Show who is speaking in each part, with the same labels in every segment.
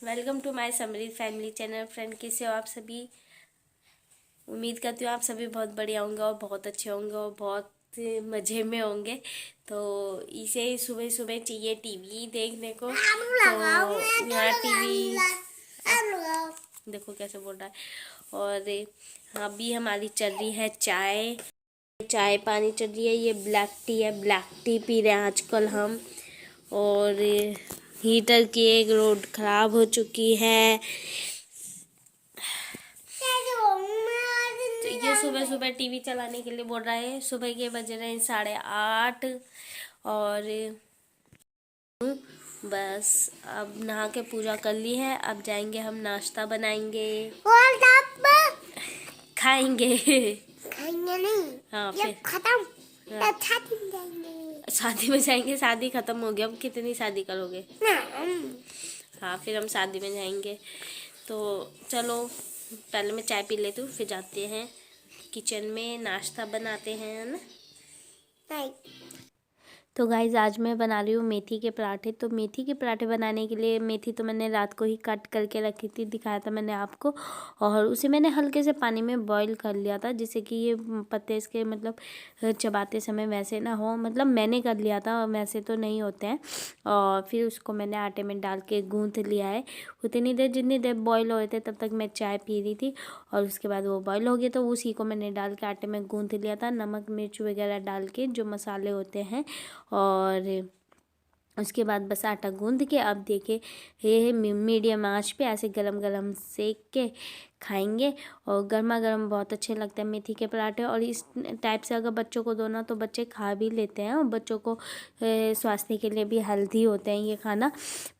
Speaker 1: Welcome to my Samreet family channel. Friend, कैसे हो आप सभी? उम्मीद करती हूँ आप सभी बहुत बढ़िया होंगे और बहुत अच्छे होंगे और बहुत मज़े में होंगे। तो इसे सुबह सुबह चाहिए टीवी देखने को। तो यहाँ टीवी देखो कैसे बोल रहा है। और अभी हमारी चल रही है चाय चाय पानी चल रही है। ये ब्लैक टी है, ब्लैक टी पी रहे हैं आजकल हम। और हीटर की एक रोड खराब हो चुकी है। तो ये सुबह सुबह टीवी चलाने के लिए बोल रहा है। सुबह के बज रहे हैं 8:30 और बस अब नहा के पूजा कर ली है। अब जाएंगे हम नाश्ता बनाएंगे खाएंगे।
Speaker 2: खाएंगे नहीं।
Speaker 1: हाँ
Speaker 2: ये
Speaker 1: फिर
Speaker 2: खत्म।
Speaker 1: हाँ,
Speaker 2: शादी में जाएंगे।
Speaker 1: शादी में जाएंगे। शादी खत्म हो गया, अब कितनी शादी करोगे?
Speaker 2: ना
Speaker 1: हाँ फिर हम शादी में जाएंगे। तो चलो पहले मैं चाय पी लेती हूँ, फिर जाते हैं किचन में नाश्ता बनाते हैं, है ना।
Speaker 2: नहीं।
Speaker 1: तो गाइज़ आज मैं बना रही हूँ मेथी के पराठे। तो मेथी के पराठे बनाने के लिए मेथी तो मैंने रात को ही कट करके रखी थी, दिखाया था मैंने आपको। और उसे मैंने हल्के से पानी में बॉईल कर लिया था, जिससे कि ये पत्ते इसके मतलब चबाते समय वैसे ना हो। मतलब मैंने कर लिया था, वैसे तो नहीं होते हैं। और फिर उसको मैंने आटे में डाल के गूँथ लिया है। उतनी देर जितनी देर बॉयल हुए थे तब तक मैं चाय पी रही थी। और उसके बाद वो बॉयल हो गया तो उसी को मैंने डाल के आटे में गूँथ लिया था, नमक मिर्च वगैरह डाल के, जो मसाले होते हैं। और उसके बाद बस आटा गूंद के अब देखिए ये मीडियम आंच पे ऐसे गरम गरम सेक के खाएंगे। और गर्मा गर्म बहुत अच्छे लगते हैं मेथी के पराठे। और इस टाइप से अगर बच्चों को दो ना तो बच्चे खा भी लेते हैं। और बच्चों को स्वास्थ्य के लिए भी हेल्दी होते हैं ये खाना।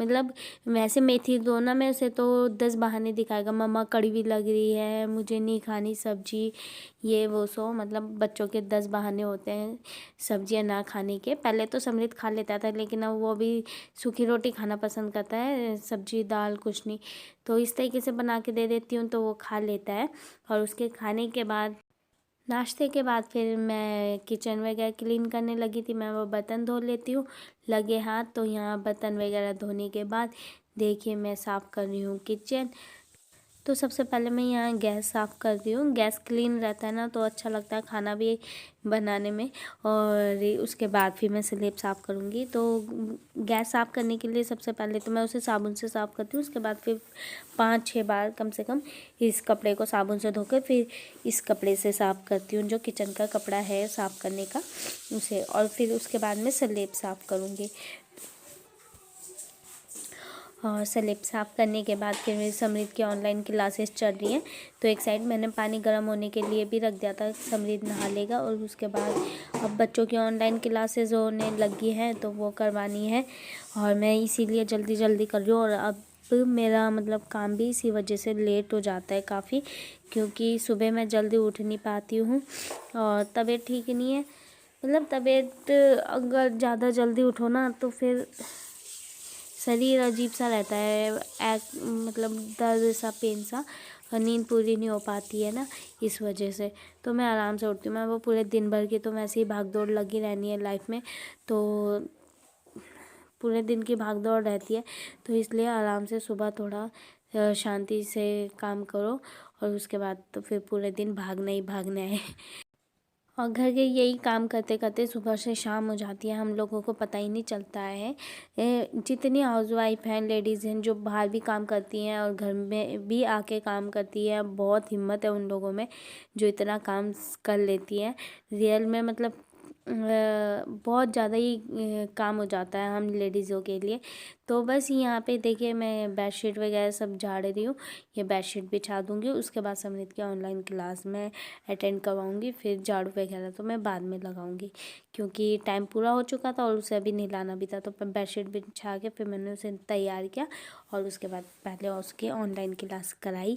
Speaker 1: मतलब वैसे मेथी दो ना में से तो 10 बहाने दिखाएगा, मम्मा कड़वी लग रही है, मुझे नहीं खानी सब्जी, ये वो सो। मतलब बच्चों के 10 बहाने होते हैं सब्जियां ना खाने के। पहले तो समृद्ध खा लेता था, लेकिन अब वो भी सूखी रोटी खाना पसंद करता है, सब्जी दाल कुछ नहीं। तो इस तरीके से बना के दे देती हूँ तो वो खा लेता है। और उसके खाने के बाद नाश्ते के बाद फिर मैं किचन वगैरह क्लीन करने लगी थी। मैं वो बर्तन धो लेती हूँ लगे हाथ। तो यहाँ बर्तन वगैरह धोने के बाद देखिए मैं साफ़ कर रही हूँ किचन। तो सबसे पहले मैं यहाँ गैस साफ़ कर रही हूँ। गैस क्लीन रहता है ना तो अच्छा लगता है खाना भी बनाने में। और उसके बाद फिर मैं स्लेब साफ़ करूँगी। तो गैस साफ़ करने के लिए सबसे पहले तो मैं उसे साबुन से साफ़ करती हूँ। उसके बाद फिर 5-6 बार कम से कम इस कपड़े को साबुन से धोकर फिर इस कपड़े से साफ़ करती हूँ, जो किचन का कपड़ा है साफ़ करने का उसे। और फिर उसके बाद मैं स्लेब साफ़ करूँगी। और स्लेब साफ़ करने के बाद फिर मेरी समृद्ध की ऑनलाइन क्लासेस चल रही हैं। तो एक साइड मैंने पानी गर्म होने के लिए भी रख दिया था, समृद्ध नहा लेगा। और उसके बाद अब बच्चों की ऑनलाइन क्लासेस होने लगी हैं तो वो करवानी है। और मैं इसीलिए जल्दी जल्दी कर रही हूँ। और अब मेरा मतलब काम भी इसी वजह से लेट हो जाता है काफ़ी, क्योंकि सुबह मैं जल्दी उठ नहीं पाती हूँ और तबीयत ठीक नहीं है। मतलब तबीयत अगर ज़्यादा जल्दी उठो ना तो फिर शरीर अजीब सा रहता है, मतलब दर्द सा पेन सा, और नींद पूरी नहीं हो पाती है ना, इस वजह से। तो मैं आराम से उठती हूँ। मैं वो पूरे दिन भर की तो वैसे ही भाग दौड़ लगी रहनी है लाइफ में, तो पूरे दिन की भाग दौड़ रहती है। तो इसलिए आराम से सुबह थोड़ा शांति से काम करो और उसके बाद तो फिर पूरे दिन भागना ही भागना है। और घर के यही काम करते करते सुबह से शाम हो जाती है, हम लोगों को पता ही नहीं चलता है। जितनी हाउसवाइफ हैं, लेडीज़ हैं जो बाहर भी काम करती हैं और घर में भी आके काम करती हैं, बहुत हिम्मत है उन लोगों में जो इतना काम कर लेती हैं। रियल में मतलब बहुत ज़्यादा ही काम हो जाता है हम लेडीज़ों के लिए। तो बस यहाँ पे देखिए मैं बेडशीट वगैरह सब झाड़ रही हूँ। ये बेडशीट बिछा दूँगी, उसके बाद समृद्ध की ऑनलाइन क्लास में अटेंड करवाऊँगी। फिर झाड़ू वगैरह तो मैं बाद में लगाऊँगी, क्योंकि टाइम पूरा हो चुका था और उसे अभी नहलाना भी था। तो बेडशीट बिछा के फिर मैंने उसे तैयार किया और उसके बाद पहले उसकी ऑनलाइन क्लास कराई।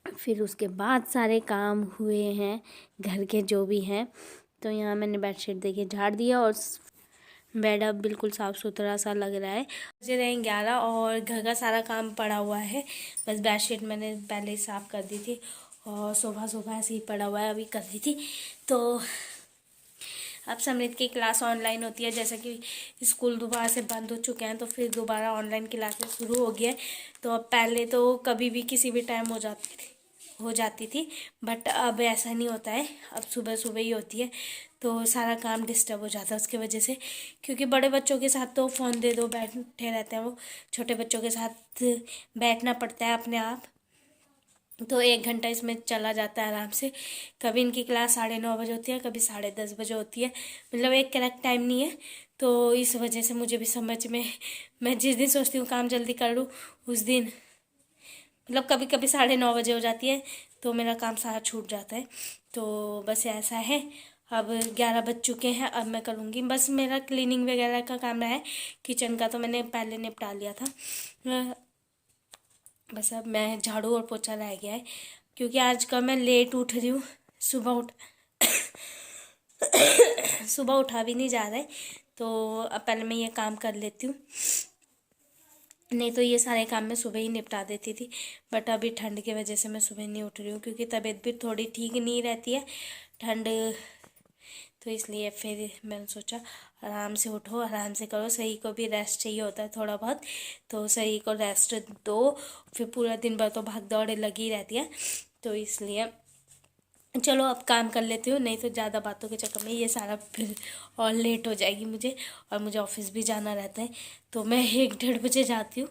Speaker 1: फिर उसके बाद सारे काम हुए हैं घर के जो भी हैं। तो यहाँ मैंने बेडशीट देखिए झाड़ दिया और बेड अब बिल्कुल साफ़ सुथरा सा लग रहा है। बजे रहे 11 और घर का सारा काम पड़ा हुआ है। बस बेडशीट मैंने पहले ही साफ़ कर दी थी और सोफ़ा ऐसे ही पड़ा हुआ है, अभी कर दी थी। तो अब समृद्ध की क्लास ऑनलाइन होती है, जैसा कि स्कूल दोबारा से बंद हो चुके हैं तो फिर दोबारा ऑनलाइन क्लासेस शुरू हो गई है। तो अब पहले तो कभी भी किसी भी टाइम हो जाती थी, बट अब ऐसा नहीं होता है, अब सुबह सुबह ही होती है। तो सारा काम डिस्टर्ब हो जाता है उसकी वजह से, क्योंकि बड़े बच्चों के साथ तो फ़ोन दे दो बैठे रहते हैं, वो छोटे बच्चों के साथ बैठना पड़ता है अपने आप। तो 1 घंटा इसमें चला जाता है आराम से। कभी इनकी क्लास 9:30 बजे होती है, कभी 10:30 बजे होती है, मतलब एक करेक्ट टाइम नहीं है। तो इस वजह से मुझे भी समझ में, मैं जिस दिन सोचती हूँ काम जल्दी कर लूँ उस दिन मतलब कभी कभी 9:30 बजे हो जाती है, तो मेरा काम सारा छूट जाता है। तो बस ऐसा है। अब 11 बज चुके हैं, अब मैं करूँगी, बस मेरा क्लीनिंग वगैरह का काम है। किचन का तो मैंने पहले निपटा लिया था, बस अब मैं झाड़ू और पोछा रह गया है, क्योंकि आज का मैं लेट उठ रही हूँ। सुबह उठा भी नहीं जा रहा है, तो अब पहले मैं ये काम कर लेती हूँ, नहीं तो ये सारे काम मैं सुबह ही निपटा देती थी। बट अभी ठंड की वजह से मैं सुबह नहीं उठ रही हूँ, क्योंकि तबीयत भी थोड़ी ठीक नहीं रहती है ठंड, तो इसलिए फिर मैंने सोचा आराम से उठो, आराम से करो। शरीर को भी रेस्ट चाहिए होता है थोड़ा बहुत, तो शरीर को रेस्ट दो, फिर पूरा दिन भर तो भाग दौड़ लगी रहती है। तो इसलिए चलो अब काम कर लेती हूँ, नहीं तो ज़्यादा बातों के चक्कर में ये सारा फिर और लेट हो जाएगी मुझे, और मुझे ऑफिस भी जाना रहता है। तो मैं 1-1:30 बजे जाती हूँ।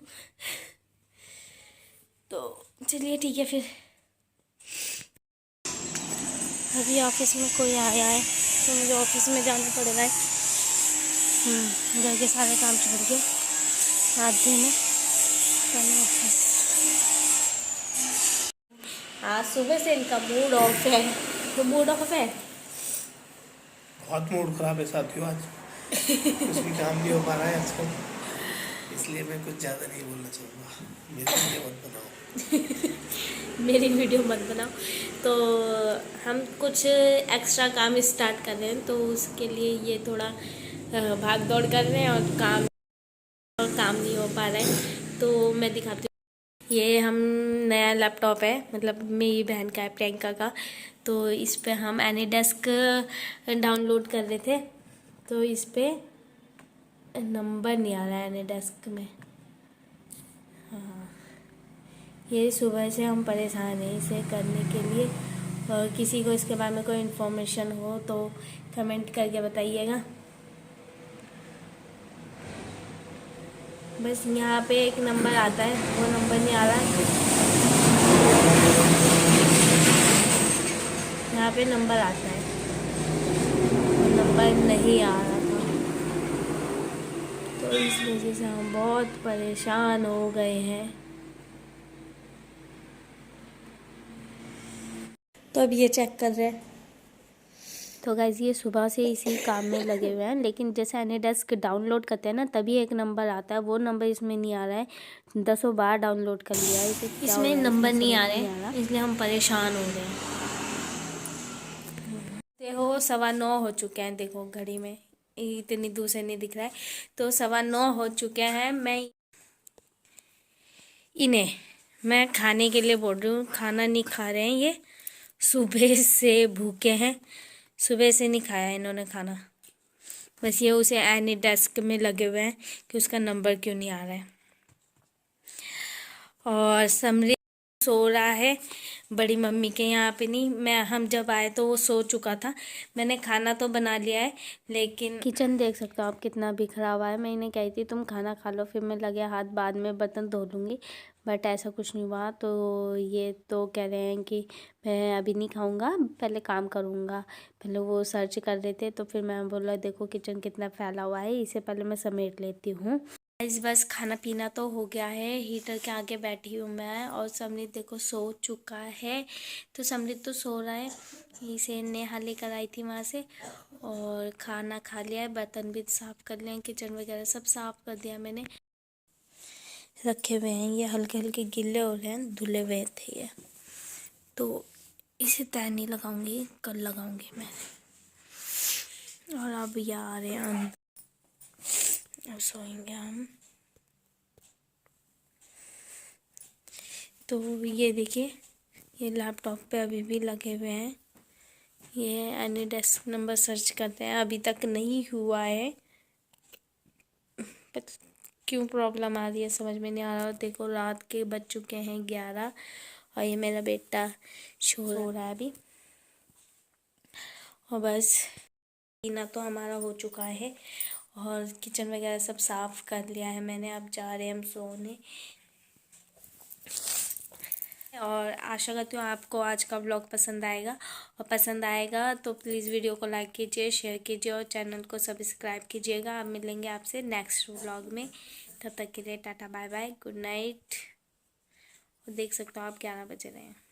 Speaker 1: तो चलिए ठीक है, फिर अभी ऑफिस में कोई आया है तो मुझे ऑफिस में जाना पड़ेगा। घर के सारे काम छोड़ के आधे में चलो ऑफिस। आज सुबह से इनका मूड ऑफ है, तो मूड ऑफ है,
Speaker 3: बहुत मूड खराब है साथियों आज। कुछ भी काम नहीं हो पा रहा है आजकल, इसलिए मैं कुछ ज़्यादा नहीं बोलना चाहूँगा। मेरी वीडियो मत बनाओ।
Speaker 1: मेरी वीडियो मत बनाओ। तो हम कुछ एक्स्ट्रा काम स्टार्ट कर रहे हैं, तो उसके लिए ये थोड़ा भाग दौड़ कर रहे हैं और काम नहीं हो पा रहा है। तो मैं दिखाती हूँ, ये हम नया लैपटॉप है, मतलब मेरी बहन का है, प्रियंका का। तो इस पे हम एनीडेस्क डाउनलोड कर रहे थे, तो इस पे नंबर नहीं आ रहा है एनीडेस्क में। हाँ, ये सुबह से हम परेशान हैं इसे करने के लिए, और किसी को इसके बारे में कोई इन्फॉर्मेशन हो तो कमेंट करके बताइएगा। बस यहाँ पे एक नंबर आता है, वो नंबर नहीं आ रहा है। यहाँ पे नंबर आता है, वो नंबर नहीं आ रहा था, तो इस वजह से हम बहुत परेशान हो गए हैं। तो अब ये चेक कर रहे हैं। तो गाइज ये सुबह से इसी काम में लगे हुए हैं, लेकिन जैसे एनीडेस्क डाउनलोड करते हैं ना, तभी एक नंबर आता है, वो नंबर इसमें नहीं आ रहा है। 10 बार डाउनलोड कर लिया है, इसे इसमें नंबर नहीं आ रहे, इसलिए हम परेशान हो गए हैं। देखो 9:15 हो चुके हैं, देखो घड़ी में इतनी दूर से नहीं दिख रहा है, तो 9:15 हो चुके हैं। मैं खाने के लिए बोल रही हूँ, खाना नहीं खा रहे हैं ये, सुबह से भूखे हैं, सुबह से नहीं खाया इन्होंने खाना। बस ये उसे एनीडेस्क में लगे हुए हैं कि उसका नंबर क्यों नहीं आ रहा है। और समृद्ध सो रहा है बड़ी मम्मी के यहाँ पे, नहीं हम जब आए तो वो सो चुका था। मैंने खाना तो बना लिया है, लेकिन किचन देख सकते हो आप कितना बिखरा हुआ है। मैं इन्हें कही थी तुम खाना खा लो, फिर मैं लगे हाथ बाद में बर्तन धो लूँगी, बट ऐसा कुछ नहीं हुआ। तो ये तो कह रहे हैं कि मैं अभी नहीं खाऊंगा, पहले काम करूँगा। पहले वो सर्च कर रहे थे, तो फिर मैं बोला देखो किचन कितना फैला हुआ है, इसे पहले मैं समेट लेती हूँ। बस खाना पीना तो हो गया है, हीटर के आगे बैठी हूँ मैं, और समृद्ध देखो सो चुका है। तो समृद्ध तो सो रहा है, इसे नेहा लेकर आई थी वहाँ से, और खाना खा लिया है, बर्तन भी साफ़ कर लिए हैं, किचन वगैरह सब साफ़ कर दिया मैंने, रखे हुए हैं। ये हल्के हल्के गिले हो रहे हैं, धुले हुए थे ये, तो इसे तय नहीं लगाऊंगी, कल लगाऊंगी मैं। और अब ये आ रहे हैं, अब सोएंगे हम। तो ये देखिए, ये लैपटॉप पे अभी भी लगे हुए हैं, ये एनी डेस्क नंबर सर्च करते हैं, अभी तक नहीं हुआ है, पर क्यों प्रॉब्लम आ रही है समझ में नहीं आ रहा। देखो रात के बज चुके हैं 11 और ये मेरा बेटा सो रहा है अभी। और बस पीना तो हमारा हो चुका है और किचन वगैरह सब साफ़ कर लिया है मैंने। अब जा रहे हैं हम सोने। और आशा करती हूँ आपको आज का व्लॉग पसंद आएगा, और पसंद आएगा तो प्लीज़ वीडियो को लाइक कीजिए, शेयर कीजिए और चैनल को सब्सक्राइब कीजिएगा। अब मिलेंगे आपसे नेक्स्ट व्लॉग में, तब तक के लिए tata bye bye, good night. और देख सकते हो आप 11 बज रहे हैं।